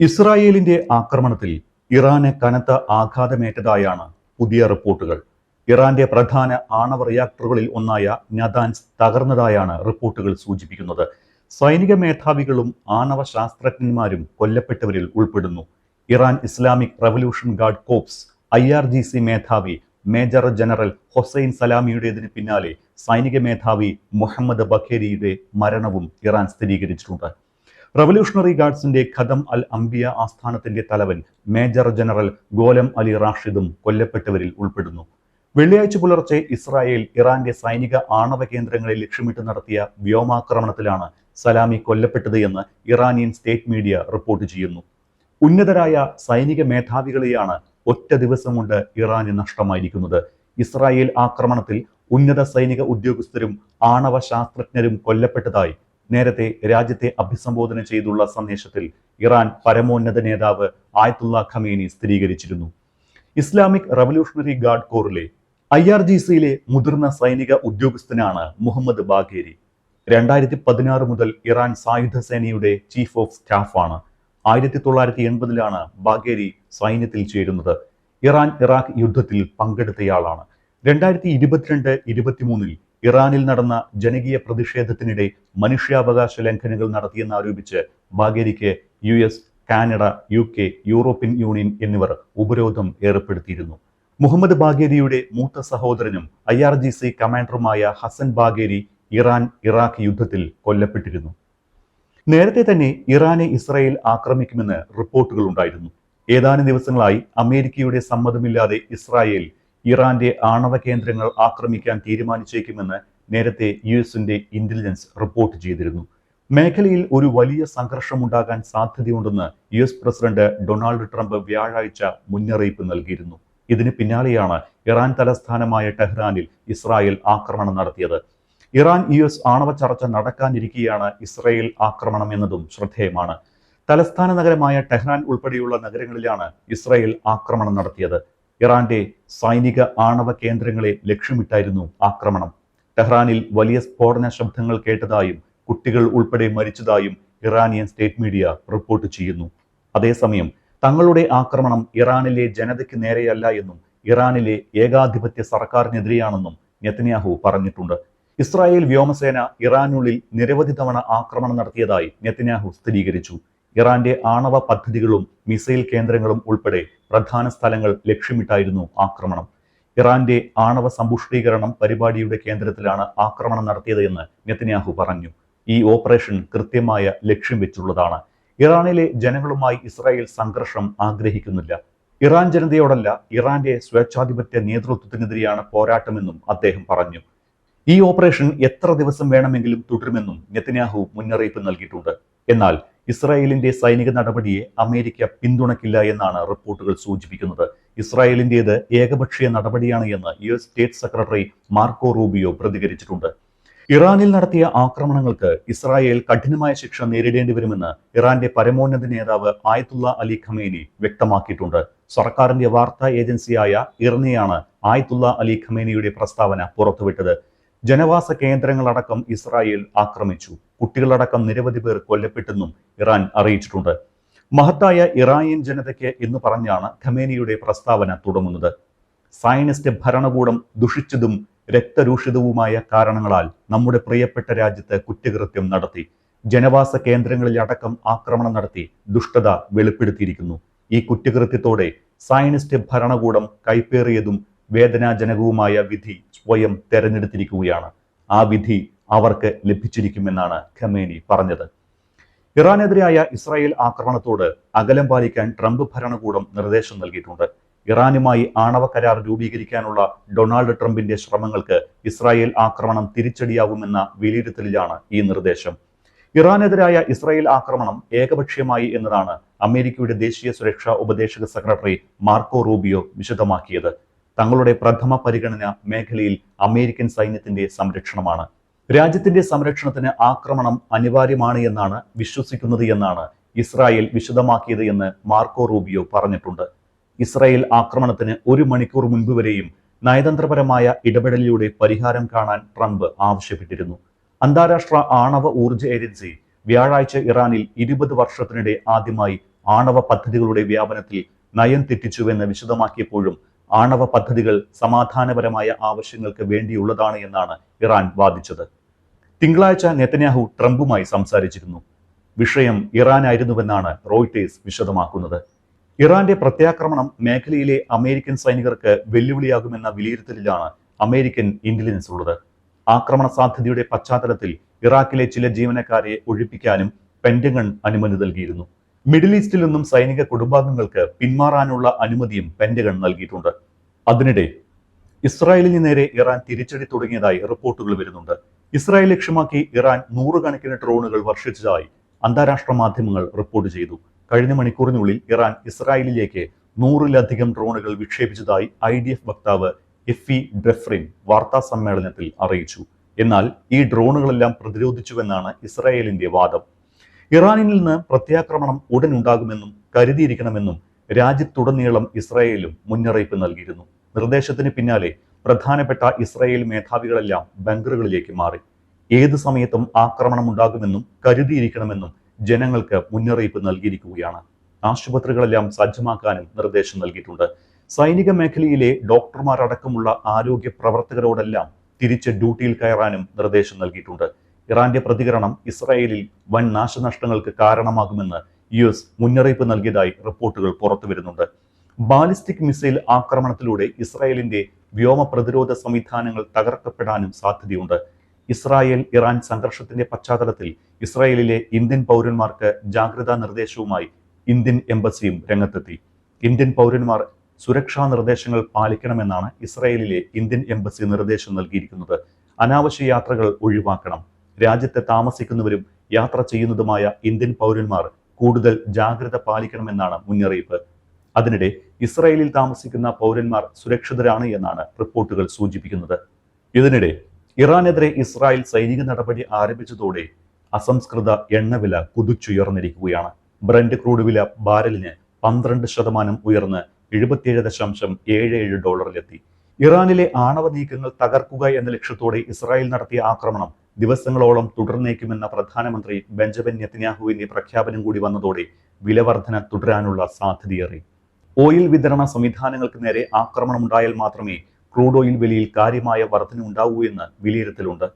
ഇസ്രായേലിന്റെ ആക്രമണത്തിൽ ഇറാന് കനത്ത ആഘാതമേറ്റതായാണ് പുതിയ റിപ്പോർട്ടുകൾ. ഇറാന്റെ പ്രധാന ആണവ റിയാക്ടറുകളിൽ ഒന്നായ നതാൻസ് തകർന്നതായാണ് റിപ്പോർട്ടുകൾ സൂചിപ്പിക്കുന്നത്. സൈനിക മേധാവികളും ആണവ ശാസ്ത്രജ്ഞന്മാരും കൊല്ലപ്പെട്ടവരിൽ ഉൾപ്പെടുന്നു. Iran Islamic revolution guard corps IRGC മേധാവി മേജർ ജനറൽ ഹൊസൈൻ സലാമിയുടേതിന് പിന്നാലെ സൈനിക മേധാവി മുഹമ്മദ് ബഖേരിയുടെ മരണവും ഇറാൻ സ്ഥിരീകരിച്ചിട്ടുണ്ട്. റവല്യൂഷണറി ഗാർഡ്സിന്റെ ഖദം അൽ അംബിയ ആസ്ഥാനത്തിന്റെ തലവൻ മേജർ ജനറൽ ഗോലം അലി റാഷിദും കൊല്ലപ്പെട്ടവരിൽ ഉൾപ്പെടുന്നു. വെള്ളിയാഴ്ച പുലർച്ചെ ഇസ്രായേൽ ഇറാന്റെ സൈനിക ആണവ കേന്ദ്രങ്ങളെ ലക്ഷ്യമിട്ട് നടത്തിയ വ്യോമാക്രമണത്തിലാണ് സലാമി കൊല്ലപ്പെട്ടത് എന്ന് ഇറാനിയൻ സ്റ്റേറ്റ് മീഡിയ റിപ്പോർട്ട് ചെയ്യുന്നു. ഉന്നതരായ സൈനിക മേധാവികളെയാണ് ഒറ്റ ദിവസം കൊണ്ട് ഇറാന് നഷ്ടമായിരിക്കുന്നത്. ഇസ്രായേൽ ആക്രമണത്തിൽ ഉന്നത സൈനിക ഉദ്യോഗസ്ഥരും ആണവ ശാസ്ത്രജ്ഞരും കൊല്ലപ്പെട്ടതായി നേരത്തെ രാജ്യത്തെ അഭിസംബോധന ചെയ്തുള്ള സന്ദേശത്തിൽ ഇറാൻ പരമോന്നത നേതാവ് ആയത്തുള്ള ഖമേനി സ്ഥിരീകരിച്ചിരുന്നു. ഇസ്ലാമിക് റവല്യൂഷണറി ഗാർഡ് കോറിലെ IRGCയിലെ മുതിർന്ന സൈനിക ഉദ്യോഗസ്ഥനാണ് മുഹമ്മദ് ബാഖേരി. 2016 മുതൽ ഇറാൻ സായുധ സേനയുടെ ചീഫ് ഓഫ് സ്റ്റാഫാണ്. 1980-ലാണ് ബാഖേരി സൈന്യത്തിൽ ചേരുന്നത്. ഇറാൻ ഇറാഖ് യുദ്ധത്തിൽ പങ്കെടുത്തയാളാണ്. 2022-23 ഇറാനിൽ നടന്ന ജനകീയ പ്രതിഷേധത്തിനിടെ മനുഷ്യാവകാശ ലംഘനങ്ങൾ നടത്തിയെന്നാരോപിച്ച് ബാഖേരിക്ക് US, Canada, UK, European union എന്നിവർ ഉപരോധം ഏർപ്പെടുത്തിയിരുന്നു. മുഹമ്മദ് ബാഖേരിയുടെ മൂത്ത സഹോദരനും IRGC കമാൻഡറുമായ ഹസൻ ബാഖേരി ഇറാൻ ഇറാഖ് യുദ്ധത്തിൽ കൊല്ലപ്പെട്ടിരുന്നു. നേരത്തെ തന്നെ ഇറാനെ ഇസ്രായേൽ ആക്രമിക്കുമെന്ന് റിപ്പോർട്ടുകൾ ഉണ്ടായിരുന്നു. ഏതാനും ദിവസങ്ങളായി അമേരിക്കയുടെ സമ്മതമില്ലാതെ ഇസ്രായേൽ ഇറാന്റെ ആണവ കേന്ദ്രങ്ങൾ ആക്രമിക്കാൻ തീരുമാനിച്ചേക്കുമെന്ന് നേരത്തെ US-ന്റെ ഇന്റലിജൻസ് റിപ്പോർട്ട് ചെയ്തിരുന്നു. മേഖലയിൽ ഒരു വലിയ സംഘർഷമുണ്ടാകാൻ സാധ്യതയുണ്ടെന്ന് US പ്രസിഡന്റ് ഡൊണാൾഡ് ട്രംപ് വ്യാഴാഴ്ച മുന്നറിയിപ്പ് നൽകിയിരുന്നു. ഇതിന് പിന്നാലെയാണ് ഇറാൻ തലസ്ഥാനമായ ടെഹ്റാനിൽ ഇസ്രായേൽ ആക്രമണം നടത്തിയത്. ഇറാൻ US ആണവ ചർച്ച നടക്കാനിരിക്കെയാണ് ഇസ്രായേൽ ആക്രമണം എന്നതും ശ്രദ്ധേയമാണ്. തലസ്ഥാന നഗരമായ ടെഹ്റാൻ ഉൾപ്പെടെയുള്ള നഗരങ്ങളിലാണ് ഇസ്രായേൽ ആക്രമണം നടത്തിയത്. ഇറാന്റെ സൈനിക ആണവ കേന്ദ്രങ്ങളെ ലക്ഷ്യമിട്ടായിരുന്നു ആക്രമണം. ടെഹ്റാനിൽ വലിയ സ്ഫോടന ശബ്ദങ്ങൾ കേട്ടതായും കുട്ടികൾ ഉൾപ്പെടെ മരിച്ചതായും ഇറാനിയൻ സ്റ്റേറ്റ് മീഡിയ റിപ്പോർട്ട് ചെയ്യുന്നു. അതേസമയം തങ്ങളുടെ ആക്രമണം ഇറാനിലെ ജനതയ്ക്ക് നേരെയല്ല എന്നും ഇറാനിലെ ഏകാധിപത്യ സർക്കാരിനെതിരെയാണെന്നും നെതന്യാഹു പറഞ്ഞിട്ടുണ്ട്. ഇസ്രായേൽ വ്യോമസേന ഇറാനുള്ളിൽ നിരവധി തവണ ആക്രമണം നടത്തിയതായി നെതന്യാഹു സ്ഥിരീകരിച്ചു. ഇറാന്റെ ആണവ പദ്ധതികളും മിസൈൽ കേന്ദ്രങ്ങളും ഉൾപ്പെടെ പ്രധാന സ്ഥലങ്ങൾ ലക്ഷ്യമിട്ടായിരുന്നു ആക്രമണം. ഇറാന്റെ ആണവ സമ്പുഷ്ടീകരണം പരിപാടിയുടെ കേന്ദ്രത്തിലാണ് ആക്രമണം നടത്തിയത് എന്ന് നെതന്യാഹു പറഞ്ഞു. ഈ ഓപ്പറേഷൻ കൃത്യമായ ലക്ഷ്യം വെച്ചുള്ളതാണ്. ഇറാനിലെ ജനങ്ങളുമായി ഇസ്രായേൽ സംഘർഷം ആഗ്രഹിക്കുന്നില്ല. ഇറാൻ ജനതയോടല്ല, ഇറാന്റെ സ്വേച്ഛാധിപത്യ നേതൃത്വത്തിനെതിരെയാണ് പോരാട്ടമെന്നും അദ്ദേഹം പറഞ്ഞു. ഈ ഓപ്പറേഷൻ എത്ര ദിവസം വേണമെങ്കിലും തുടരുമെന്നും നെതന്യാഹു മുന്നറിയിപ്പ് നൽകിയിട്ടുണ്ട്. എന്നാൽ ഇസ്രായേലിന്റെ സൈനിക നടപടിയെ അമേരിക്ക പിന്തുണയ്ക്കില്ല എന്നാണ് റിപ്പോർട്ടുകൾ സൂചിപ്പിക്കുന്നത്. ഇസ്രായേലിന്റേത് ഏകപക്ഷീയ നടപടിയാണ് എന്ന് US state secretary Marco Rubio പ്രതികരിച്ചിട്ടുണ്ട്. ഇറാനിൽ നടത്തിയ ആക്രമണങ്ങൾക്ക് ഇസ്രായേൽ കഠിനമായ ശിക്ഷ നേരിടേണ്ടി വരുമെന്ന് ഇറാന്റെ പരമോന്നത നേതാവ് ആയത്തുള്ള അലി ഖമേനി വ്യക്തമാക്കിയിട്ടുണ്ട്. സർക്കാരിന്റെ വാർത്താ ഏജൻസിയായ ഇർനയാണ് ആയത്തുള്ള അലി ഖമേനിയുടെ പ്രസ്താവന പുറത്തുവിട്ടത്. ജനവാസ കേന്ദ്രങ്ങളടക്കം ഇസ്രായേൽ ആക്രമിച്ചു, കുട്ടികളടക്കം നിരവധി പേർ കൊല്ലപ്പെട്ടെന്നും ഇറാൻ അറിയിച്ചിട്ടുണ്ട്. മഹത്തായ ഇറാനിയൻ ജനതയ്ക്ക് എന്ന് പറഞ്ഞാണ് ഖമേനിയുടെ പ്രസ്താവന തുടങ്ങുന്നത്. സയനിസ്റ്റ് ഭരണകൂടം ദുഷിച്ചതും രക്തരൂഷിതവുമായ കാരണങ്ങളാൽ നമ്മുടെ പ്രിയപ്പെട്ട രാജ്യത്ത് കുറ്റകൃത്യം നടത്തി, ജനവാസ കേന്ദ്രങ്ങളിലടക്കം ആക്രമണം നടത്തി ദുഷ്ടത വെളിപ്പെടുത്തിയിരിക്കുന്നു. ഈ കുറ്റകൃത്യത്തോടെ സയനിസ്റ്റ് ഭരണകൂടം കൈപ്പേറിയതും വേദനാജനകവുമായ വിധി സ്വയം തെരഞ്ഞെടുത്തിരിക്കുകയാണ്. ആ വിധി അവർക്ക് ലഭിച്ചിരിക്കുമെന്നാണ് ഖമേനി പറഞ്ഞത്. ഇറാനെതിരായ ഇസ്രായേൽ ആക്രമണത്തോട് അകലം പാലിക്കാൻ ട്രംപ് ഭരണകൂടം നിർദ്ദേശം നൽകിയിട്ടുണ്ട്. ഇറാനുമായി ആണവ കരാർ രൂപീകരിക്കാനുള്ള ഡൊണാൾഡ് ട്രംപിന്റെ ശ്രമങ്ങൾക്ക് ഇസ്രായേൽ ആക്രമണം തിരിച്ചടിയാവുമെന്ന വിലയിരുത്തലിലാണ് ഈ നിർദ്ദേശം. ഇറാനെതിരായ ഇസ്രായേൽ ആക്രമണം ഏകപക്ഷീയമായി എന്നതാണ് അമേരിക്കയുടെ ദേശീയ സുരക്ഷാ ഉപദേശക സെക്രട്ടറി മാർക്കോ റൂബിയോ വിശദമാക്കിയത്. തങ്ങളുടെ പ്രഥമ പരിഗണന മേഖലയിൽ അമേരിക്കൻ സൈന്യത്തിന്റെ സംരക്ഷണമാണ്. രാജ്യത്തിന്റെ സംരക്ഷണത്തിന് ആക്രമണം അനിവാര്യമാണ് എന്നാണ് വിശ്വസിക്കുന്നത് എന്നാണ് ഇസ്രായേൽ വിശദമാക്കിയത് എന്ന് മാർക്കോ റൂബിയോ പറഞ്ഞിട്ടുണ്ട്. ഇസ്രായേൽ ആക്രമണത്തിന് 1 മണിക്കൂർ മുൻപ് വരെയും നയതന്ത്രപരമായ ഇടപെടലിലൂടെ പരിഹാരം കാണാൻ ട്രംപ് ആവശ്യപ്പെട്ടിരുന്നു. അന്താരാഷ്ട്ര ആണവ ഊർജ്ജ ഏജൻസി വ്യാഴാഴ്ച ഇറാനിൽ 20 വർഷത്തിനിടെ ആദ്യമായി ആണവ പദ്ധതികളുടെ വ്യാപനത്തിൽ നയം തെറ്റിച്ചുവെന്ന് വിശദമാക്കിയപ്പോഴും ആണവ പദ്ധതികൾ സമാധാനപരമായ ആവശ്യങ്ങൾക്ക് വേണ്ടിയുള്ളതാണ് എന്നാണ് ഇറാൻ വാദിച്ചത്. തിങ്കളാഴ്ച നെതന്യാഹു ട്രംപുമായി സംസാരിച്ചിരുന്നു. വിഷയം ഇറാനായിരുന്നുവെന്നാണ് റോയിട്ടേഴ്സ് വിശദമാക്കുന്നത്. ഇറാന്റെ പ്രത്യാക്രമണം മേഖലയിലെ അമേരിക്കൻ സൈനികർക്ക് വെല്ലുവിളിയാകുമെന്ന വിലയിരുത്തലിലാണ് അമേരിക്കൻ ഇന്റലിജൻസ് ഉള്ളത്. ആക്രമണ സാധ്യതയുടെ പശ്ചാത്തലത്തിൽ ഇറാഖിലെ ചില ജീവനക്കാരെ ഒഴിപ്പിക്കാനും പെന്റഗൺ അനുമതി നൽകിയിരുന്നു. മിഡിൽ ഈസ്റ്റിൽ നിന്നും സൈനിക കുടുംബാംഗങ്ങൾക്ക് പിന്മാറാനുള്ള അനുമതിയും പെന്റഗൺ നൽകിയിട്ടുണ്ട്. അതിനിടെ ഇസ്രായേലിന് നേരെ ഇറാൻ തിരിച്ചടി തുടങ്ങിയതായി റിപ്പോർട്ടുകൾ വരുന്നുണ്ട്. ഇസ്രായേൽ ലക്ഷ്യമാക്കി ഇറാൻ നൂറുകണക്കിന് ഡ്രോണുകൾ വർഷിച്ചതായി അന്താരാഷ്ട്ര മാധ്യമങ്ങൾ റിപ്പോർട്ട് ചെയ്തു. കഴിഞ്ഞ മണിക്കൂറിനുള്ളിൽ ഇറാൻ ഇസ്രായേലിലേക്ക് 100-ലധികം ഡ്രോണുകൾ വിക്ഷേപിച്ചതായി IDF വക്താവ് എഫി ഡ്രെഫ്രിൻ വാർത്താ സമ്മേളനത്തിൽ അറിയിച്ചു. എന്നാൽ ഈ ഡ്രോണുകളെല്ലാം പ്രതിരോധിച്ചുവെന്നാണ് ഇസ്രായേലിന്റെ വാദം. ഇറാനിൽ നിന്ന് പ്രത്യാക്രമണം ഉടൻ ഉണ്ടാകുമെന്നും കരുതിയിരിക്കണമെന്നും രാജ്യത്തുടനീളം ഇസ്രായേലും മുന്നറിയിപ്പ് നൽകിയിരുന്നു. നിർദ്ദേശത്തിന് പിന്നാലെ പ്രധാനപ്പെട്ട ഇസ്രായേൽ മേധാവികളെല്ലാം ബങ്കറുകളിലേക്ക് മാറി. ഏത് സമയത്തും ആക്രമണം ഉണ്ടാകുമെന്നും കരുതിയിരിക്കണമെന്നും ജനങ്ങൾക്ക് മുന്നറിയിപ്പ് നൽകിയിരിക്കുകയാണ്. ആശുപത്രികളെല്ലാം സജ്ജമാക്കാനും നിർദ്ദേശം നൽകിയിട്ടുണ്ട്. സൈനിക മേഖലയിലെ ഡോക്ടർമാരടക്കമുള്ള ആരോഗ്യ പ്രവർത്തകരോടെല്ലാം തിരിച്ച് ഡ്യൂട്ടിയിൽ കയറാനും നിർദ്ദേശം നൽകിയിട്ടുണ്ട്. ഇറാന്റെ പ്രതികരണം ഇസ്രായേലിൽ വൻ നാശനഷ്ടങ്ങൾക്ക് കാരണമാകുമെന്ന് US മുന്നറിയിപ്പ് നൽകിയതായി റിപ്പോർട്ടുകൾ പുറത്തുവരുന്നുണ്ട്. ബാലിസ്റ്റിക് മിസൈൽ ആക്രമണത്തിലൂടെ ഇസ്രായേലിന്റെ വ്യോമ പ്രതിരോധ സംവിധാനങ്ങൾ തകർക്കപ്പെടാനും സാധ്യതയുണ്ട്. ഇസ്രായേൽ ഇറാൻ സംഘർഷത്തിന്റെ പശ്ചാത്തലത്തിൽ ഇസ്രായേലിലെ ഇന്ത്യൻ പൗരന്മാർക്ക് ജാഗ്രതാ നിർദ്ദേശവുമായി ഇന്ത്യൻ എംബസിയും രംഗത്തെത്തി. ഇന്ത്യൻ പൗരന്മാർ സുരക്ഷാ നിർദ്ദേശങ്ങൾ പാലിക്കണമെന്നാണ് ഇസ്രായേലിലെ ഇന്ത്യൻ എംബസി നിർദ്ദേശം നൽകിയിരിക്കുന്നത്. അനാവശ്യ യാത്രകൾ ഒഴിവാക്കണം. രാജ്യത്തെ താമസിക്കുന്നവരും യാത്ര ചെയ്യുന്നതുമായ ഇന്ത്യൻ പൗരന്മാർ കൂടുതൽ ജാഗ്രത പാലിക്കണമെന്നാണ് മുന്നറിയിപ്പ്. അതിനിടെ ഇസ്രായേലിൽ താമസിക്കുന്ന പൗരന്മാർ സുരക്ഷിതരാണ് എന്നാണ് റിപ്പോർട്ടുകൾ സൂചിപ്പിക്കുന്നത്. ഇതിനിടെ ഇറാനെതിരെ ഇസ്രായേൽ സൈനിക നടപടി ആരംഭിച്ചതോടെ അസംസ്കൃത എണ്ണവില കുതിച്ചുയർന്നിരിക്കുകയാണ്. ബ്രന്റ് ക്രൂഡ് വില ബാരലിന് 12% ഉയർന്ന് $77.77 ഇറാനിലെ ആണവ നീക്കങ്ങൾ തകർക്കുക എന്ന ലക്ഷ്യത്തോടെ ഇസ്രായേൽ നടത്തിയ ആക്രമണം ദിവസങ്ങളോളം തുടർന്നേക്കുമെന്ന പ്രധാനമന്ത്രി ബെഞ്ചമിൻ നെതന്യാഹുവിന്റെ പ്രഖ്യാപനം കൂടി വന്നതോടെ വിലവർധന തുടരാനുള്ള സാധ്യതയേറി. ഓയിൽ വിതരണ സംവിധാനങ്ങൾക്ക് നേരെ ആക്രമണമുണ്ടായാൽ മാത്രമേ ക്രൂഡ് ഓയിൽ വിലയിൽ കാര്യമായ വർധന ഉണ്ടാവൂ എന്ന് വിലയിരുത്തലുണ്ട്.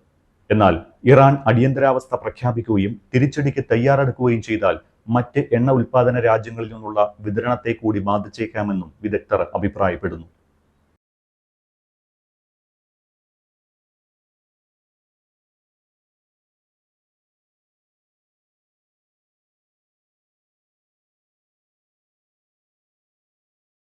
എന്നാൽ ഇറാൻ അടിയന്തരാവസ്ഥ പ്രഖ്യാപിക്കുകയും തിരിച്ചടിക്ക് തയ്യാറെടുക്കുകയും ചെയ്താൽ മറ്റ് എണ്ണ ഉൽപാദന രാജ്യങ്ങളിൽ നിന്നുള്ള വിതരണത്തെ കൂടി ബാധിച്ചേക്കാമെന്നും വിദഗ്ധർ അഭിപ്രായപ്പെടുന്നു.